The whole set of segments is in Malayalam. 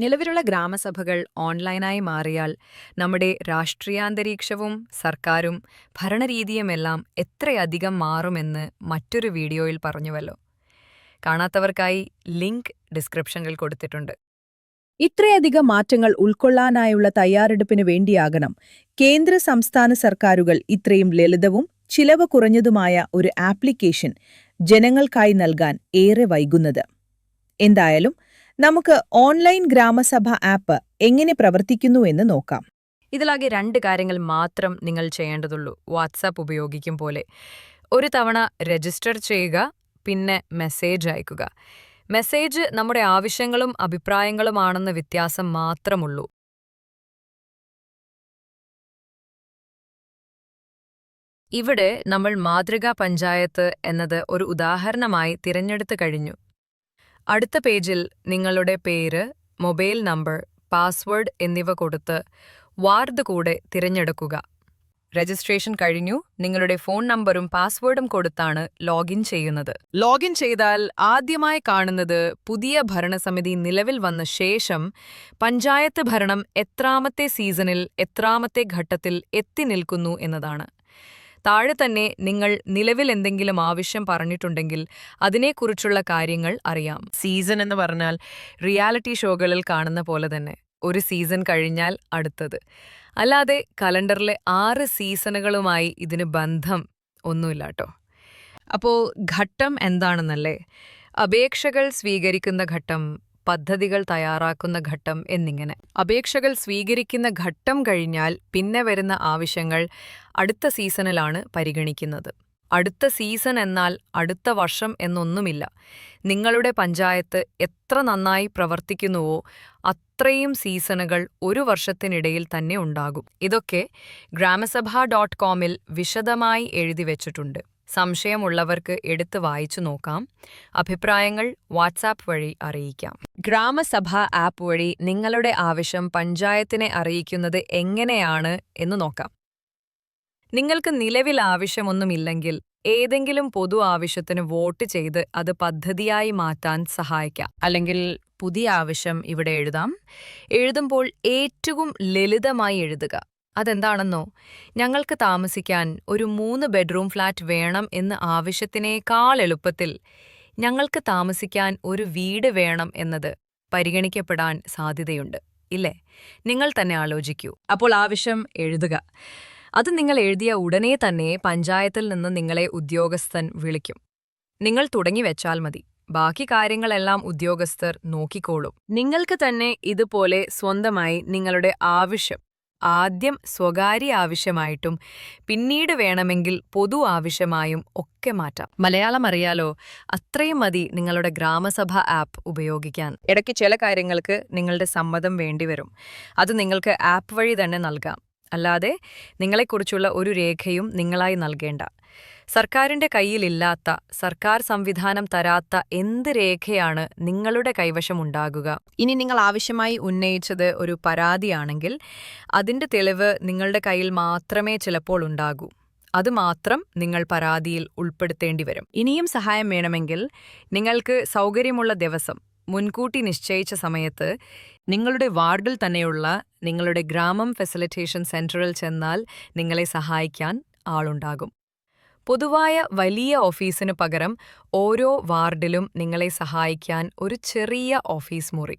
നിലവിലുള്ള ഗ്രാമസഭകൾ ഓൺലൈനായി മാറിയാൽ നമ്മുടെ രാഷ്ട്രീയാന്തരീക്ഷവും സർക്കാരും ഭരണരീതിയുമെല്ലാം എത്രയധികം മാറുമെന്ന് മറ്റൊരു വീഡിയോയിൽ പറഞ്ഞുവല്ലോ. കാണാത്തവർക്കായി ലിങ്ക് ഡിസ്ക്രിപ്ഷനിൽ കൊടുത്തിട്ടുണ്ട്. ഇത്രയധികം മാറ്റങ്ങൾ ഉൾക്കൊള്ളാനായുള്ള തയ്യാറെടുപ്പിനു വേണ്ടിയാകണം കേന്ദ്ര സംസ്ഥാന സർക്കാരുകൾ ഇത്രയും ലളിതവും ചിലവ് കുറഞ്ഞതുമായ ഒരു ആപ്ലിക്കേഷൻ ജനങ്ങൾക്കായി നൽകാൻ ഏറെ വൈകുന്നത്. എന്തായാലും നമുക്ക് ഓൺലൈൻ ഗ്രാമസഭ ആപ്പ് എങ്ങനെ പ്രവർത്തിക്കുന്നു എന്ന് നോക്കാം. ഇതിലാകെ 2 കാര്യങ്ങൾ മാത്രം നിങ്ങൾ ചെയ്യേണ്ടതുള്ളൂ. വാട്സാപ്പ് ഉപയോഗിക്കും പോലെ ഒരു തവണ രജിസ്റ്റർ ചെയ്യുക, പിന്നെ മെസ്സേജ് അയക്കുക. മെസ്സേജ് നമ്മുടെ ആവശ്യങ്ങളും അഭിപ്രായങ്ങളുമാണെന്ന വ്യത്യാസം മാത്രമുള്ളൂ. ഇവിടെ നമ്മൾ മാതൃകാ പഞ്ചായത്ത് എന്നത് ഒരു ഉദാഹരണമായി തിരഞ്ഞെടുത്തു കഴിഞ്ഞു. അടുത്ത പേജിൽ നിങ്ങളുടെ പേര്, മൊബൈൽ നമ്പർ, പാസ്വേഡ് എന്നിവ കൊടുത്ത് വാർഡ് കൂടെ തിരഞ്ഞെടുക്കുക. രജിസ്ട്രേഷൻ കഴിഞ്ഞു. നിങ്ങളുടെ ഫോൺ നമ്പറും പാസ്വേഡും കൊടുത്താണ് ലോഗിൻ ചെയ്യുന്നത്. ലോഗിൻ ചെയ്താൽ ആദ്യമായി കാണുന്നത് പുതിയ ഭരണസമിതി നിലവിൽ വന്ന ശേഷം പഞ്ചായത്ത് ഭരണം എത്രാമത്തെ സീസണിൽ എത്രാമത്തെ ഘട്ടത്തിൽ എത്തി നിൽക്കുന്നു എന്നതാണ്. താഴെ തന്നെ നിങ്ങൾ നിലവിൽ എന്തെങ്കിലും ആവശ്യം പറഞ്ഞിട്ടുണ്ടെങ്കിൽ അതിനെക്കുറിച്ചുള്ള കാര്യങ്ങൾ അറിയാം. സീസൺ എന്ന് പറഞ്ഞാൽ റിയാലിറ്റി ഷോകളിൽ കാണുന്ന പോലെ തന്നെ ഒരു സീസൺ കഴിഞ്ഞാൽ അടുത്തത്. അല്ലാതെ കലണ്ടറിലെ 6 സീസണുകളുമായി ഇതിന് ബന്ധം ഒന്നുമില്ലാട്ടോ. അപ്പോൾ ഘട്ടം എന്താണെന്നല്ലേ? അപേക്ഷകൾ സ്വീകരിക്കുന്ന ഘട്ടം, പദ്ധതികൾ തയ്യാറാക്കുന്ന ഘട്ടം എന്നിങ്ങനെ. അപേക്ഷകൾ സ്വീകരിക്കുന്ന ഘട്ടം കഴിഞ്ഞാൽ പിന്നെ വരുന്ന ആവശ്യങ്ങൾ അടുത്ത സീസണിലാണ് പരിഗണിക്കുന്നത്. അടുത്ത സീസൺ എന്നാൽ അടുത്ത വർഷം എന്നൊന്നുമില്ല. നിങ്ങളുടെ പഞ്ചായത്ത് എത്ര നന്നായി പ്രവർത്തിക്കുന്നുവോ അത്രയും സീസണുകൾ ഒരു വർഷത്തിനിടയിൽ തന്നെ ഉണ്ടാകും. ഇതൊക്കെ ഗ്രാമസഭ.comൽ വിശദമായി എഴുതി വെച്ചിട്ടുണ്ട്. സംശയമുള്ളവർക്ക് എടുത്ത് വായിച്ചു നോക്കാം. അഭിപ്രായങ്ങൾ വാട്സാപ്പ് വഴി അറിയിക്കാം. ഗ്രാമസഭ ആപ്പ് വഴി നിങ്ങളുടെ ആവശ്യം പഞ്ചായത്തിനെ അറിയിക്കുന്നത് എങ്ങനെയാണ് എന്ന് നോക്കാം. നിങ്ങൾക്ക് നിലവിൽ ആവശ്യമൊന്നുമില്ലെങ്കിൽ ഏതെങ്കിലും പൊതു ആവശ്യത്തിന് വോട്ട് ചെയ്ത് അത് പദ്ധതിയായി മാറ്റാൻ സഹായിക്കാം. അല്ലെങ്കിൽ പുതിയ ആവശ്യം ഇവിടെ എഴുതാം. എഴുതുമ്പോൾ ഏറ്റവും ലളിതമായി എഴുതുക. അതെന്താണെന്നോ, ഞങ്ങൾക്ക് താമസിക്കാൻ ഒരു 3 ബെഡ്റൂം ഫ്ലാറ്റ് വേണം എന്ന ആവശ്യത്തിനേക്കാൾ എളുപ്പത്തിൽ ഞങ്ങൾക്ക് താമസിക്കാൻ ഒരു വീട് വേണം എന്നത് പരിഗണിക്കപ്പെടാൻ സാധ്യതയുണ്ട്, ഇല്ലേ? നിങ്ങൾ തന്നെ ആലോചിക്കൂ. അപ്പോൾ ആവശ്യം എഴുതുക. അത് നിങ്ങൾ എഴുതിയ ഉടനെ തന്നെ പഞ്ചായത്തിൽ നിന്ന് നിങ്ങളെ ഉദ്യോഗസ്ഥൻ വിളിക്കും. നിങ്ങൾ തുടങ്ങിവെച്ചാൽ മതി. ബാക്കി കാര്യങ്ങളെല്ലാം ഉദ്യോഗസ്ഥർ നോക്കിക്കോളും. നിങ്ങൾക്ക് തന്നെ ഇതുപോലെ സ്വന്തമായി നിങ്ങളുടെ ആവശ്യം ആദ്യം സ്വകാര്യ ആവശ്യമായിട്ടും പിന്നീട് വേണമെങ്കിൽ പൊതു ആവശ്യമായും ഒക്കെ മാറ്റാം. മലയാളം അറിയാലോ, അത്രയും മതി നിങ്ങളുടെ ഗ്രാമസഭ ആപ്പ് ഉപയോഗിക്കാൻ. ഇടയ്ക്ക് ചില കാര്യങ്ങൾക്ക് നിങ്ങളുടെ സമ്മതം വേണ്ടിവരും. അത് നിങ്ങൾക്ക് ആപ്പ് വഴി തന്നെ നൽകാം. അല്ലാതെ നിങ്ങളെക്കുറിച്ചുള്ള ഒരു രേഖയും നിങ്ങളായി നൽകേണ്ട. സർക്കാരിന്റെ കയ്യിലില്ലാത്ത, സർക്കാർ സംവിധാനം തരാത്ത എന്ത് രേഖയാണ് നിങ്ങളുടെ കൈവശമുണ്ടാകുക? ഇനി നിങ്ങൾ ആവശ്യമായി ഉന്നയിച്ചത് ഒരു പരാതിയാണെങ്കിൽ അതിന്റെ തെളിവ് നിങ്ങളുടെ കയ്യിൽ മാത്രമേ ചിലപ്പോൾ ഉണ്ടാകൂ. അതുമാത്രം നിങ്ങൾ പരാതിയിൽ ഉൾപ്പെടുത്തേണ്ടി വരും. ഇനിയും സഹായം വേണമെങ്കിൽ നിങ്ങൾക്ക് സൗകര്യമുള്ള ദിവസം മുൻകൂട്ടി നിശ്ചയിച്ച സമയത്ത് നിങ്ങളുടെ വാർഡിൽ തന്നെയുള്ള നിങ്ങളുടെ ഗ്രാമം ഫെസിലിറ്റേഷൻ സെന്ററിൽ ചെന്നാൽ നിങ്ങളെ സഹായിക്കാൻ ആളുണ്ടാകും. പൊതുവായ വലിയ ഓഫീസിന് പകരം ഓരോ വാർഡിലും നിങ്ങളെ സഹായിക്കാൻ ഒരു ചെറിയ ഓഫീസ് മുറി.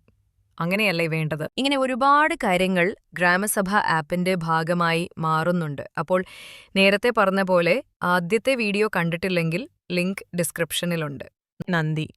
അങ്ങനെയല്ലേ വേണ്ടത്? ഇങ്ങനെ ഒരുപാട് കാര്യങ്ങൾ ഗ്രാമസഭ ആപ്പിന്റെ ഭാഗമായി മാറുന്നുണ്ട്. അപ്പോൾ നേരത്തെ പറഞ്ഞ പോലെ ആദ്യത്തെ വീഡിയോ കണ്ടിട്ടില്ലെങ്കിൽ ലിങ്ക് ഡിസ്ക്രിപ്ഷനിലുണ്ട്. നന്ദി.